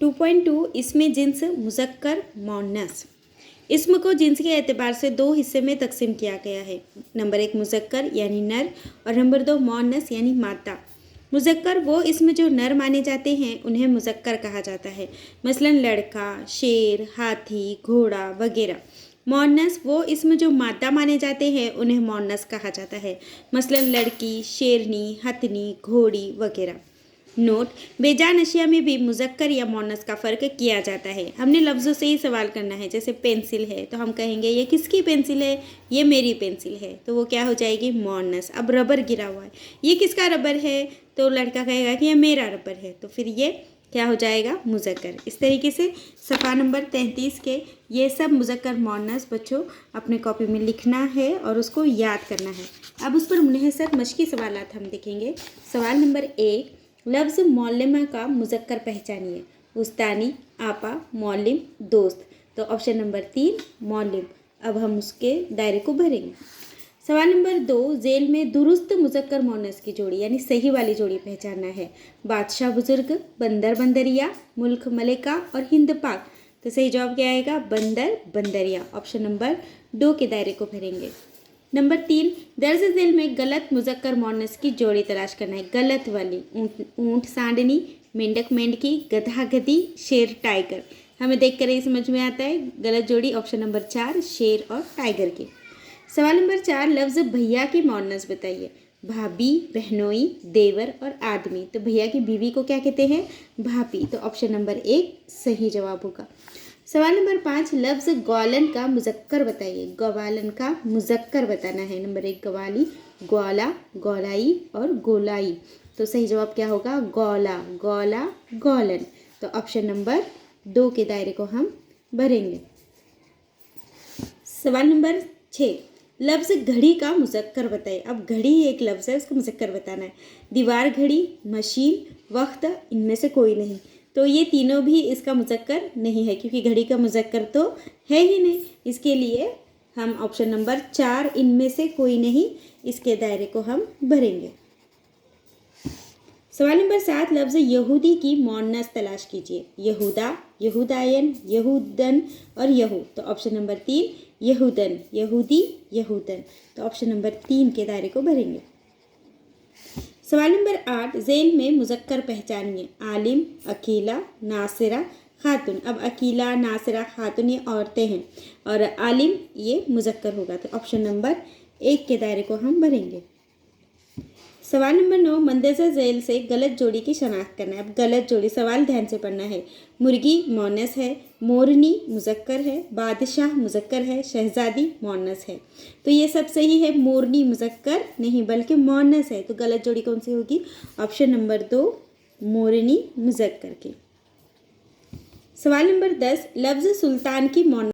2.2 इसमें जिन्स मुज़क्कर मुअन्नस। इस्म को जिन्स के एतबार से दो हिस्से में तकसीम किया गया है। नंबर 1 मुज़क्कर यानी नर और नंबर 2 मुअन्नस यानी मादा। मुज़क्कर वो इस्म जो नर माने जाते हैं उन्हें मुज़क्कर कहा जाता है, मसलन लड़का, शेर, हाथी, घोड़ा वगैरह। मुअन्नस वो इस्म जो मादा माने जाते हैं उन्हें मुअन्नस कहा जाता है, मसलन लड़की, शेरनी, हथनी, घोड़ी वगैरह। नोट, बेजान अशिया में भी मुज़क्कर या मुअन्नस का फ़र्क किया जाता है। हमने लफ्ज़ों से ही सवाल करना है। जैसे पेंसिल है तो हम कहेंगे ये किसकी पेंसिल है, ये मेरी पेंसिल है, तो वो क्या हो जाएगी, मुअन्नस। अब रबर गिरा हुआ है, ये किसका रबर है, तो लड़का कहेगा कि ये मेरा रबर है, तो फिर ये क्या हो जाएगा, मुज़क्कर। इस तरीके से सफ़ा नंबर 33 के ये सब मुज़क्कर मुअन्नस बच्चों अपने कॉपी में लिखना है और उसको याद करना है। अब उस पर मुनहसर मश्की सवालात हम देखेंगे। सवाल नंबर 1, लफ्ज़ मौल्लिमा का मुज़क्कर पहचानिए। उस्तानी, आपा, मौल्लिम, दोस्त। तो ऑप्शन नंबर 3 मौल्लिम। अब हम उसके दायरे को भरेंगे। सवाल नंबर 2, जेल में दुरुस्त मुज़क्कर मुअन्नस की जोड़ी यानी सही वाली जोड़ी पहचानना है। बादशाह बुजुर्ग, बंदर बंदरिया, मुल्क मलिका और हिंद पाक। तो सही जवाब क्या आएगा, बंदर बंदरिया। ऑप्शन नंबर 2 के दायरे को भरेंगे। नंबर 3, दर्ज झेल में गलत मुज़क्कर मुअन्नस की जोड़ी तलाश करना है। गलत वाली, ऊँट सांडनी, मेंढक मेंढकी, गधा गधी, शेर टाइगर। हमें देखकर ही समझ में आता है गलत जोड़ी ऑप्शन नंबर 4 शेर और टाइगर की। सवाल नंबर 4, लफ्ज़ भैया की मुअन्नस बताइए। भाभी, बहनोई, देवर और आदमी। तो भैया की बीवी को क्या कहते हैं, भाभी। तो ऑप्शन नंबर 1 सही जवाब होगा। सवाल नंबर 5, लफ्ज़ ग्वालन का मुज़क्कर बताइए। ग्वालन का मुज़क्कर बताना है। नंबर 1 ग्वाली, ग्वाला, ग्वालाई और गोलाई। तो सही जवाब क्या होगा, गौला, गौला, गौलन। तो ऑप्शन नंबर 2 के दायरे को हम भरेंगे। सवाल नंबर 6, लफ्ज़ घड़ी का मुज़क्कर बताइए। अब घड़ी एक लफ्ज़ है, उसको मुज़क्कर बताना है। दीवार घड़ी, मशीन, वक्त, इनमें से कोई नहीं। तो ये तीनों भी इसका मुज़क्कर नहीं है क्योंकि घड़ी का मुज़क्कर तो है ही नहीं। इसके लिए हम ऑप्शन नंबर 4 इनमें से कोई नहीं, इसके दायरे को हम भरेंगे। सवाल नंबर 7, लफ्ज़ यहूदी की मुअन्नस तलाश कीजिए। यहूदा, यहूदायन, यहूदन और यहूद। तो ऑप्शन नंबर 3 यहूदन, यहूदी, यहूदन। तो ऑप्शन नंबर 3 के दायरे को भरेंगे। सवाल नंबर 8, जेल में मुज़क्कर पहचानिए। आलिम, अकीला, नासिरा, खातून। अब अकीला, नासिरा, खातून ये औरतें हैं और आलिम ये मुज़क्कर होगा। तो ऑप्शन नंबर 1 के दायरे को हम भरेंगे। सवाल नंबर 9, मंदरजा झेल से गलत जोड़ी की शनाख्त करना है। अब गलत जोड़ी, सवाल ध्यान से पढ़ना है। मुर्गी मुअन्नस है, मोरनी मुज़क्कर है, बादशाह मुज़क्कर है, शहज़ादी मुअन्नस है। तो ये सब सही है, मोरनी मुज़क्कर नहीं बल्कि मुअन्नस है। तो गलत जोड़ी कौन सी होगी, ऑप्शन नंबर 2 मोरनी मुज़क्कर की। सवाल नंबर 10, लफ्ज़ सुल्तान की मुअन्नस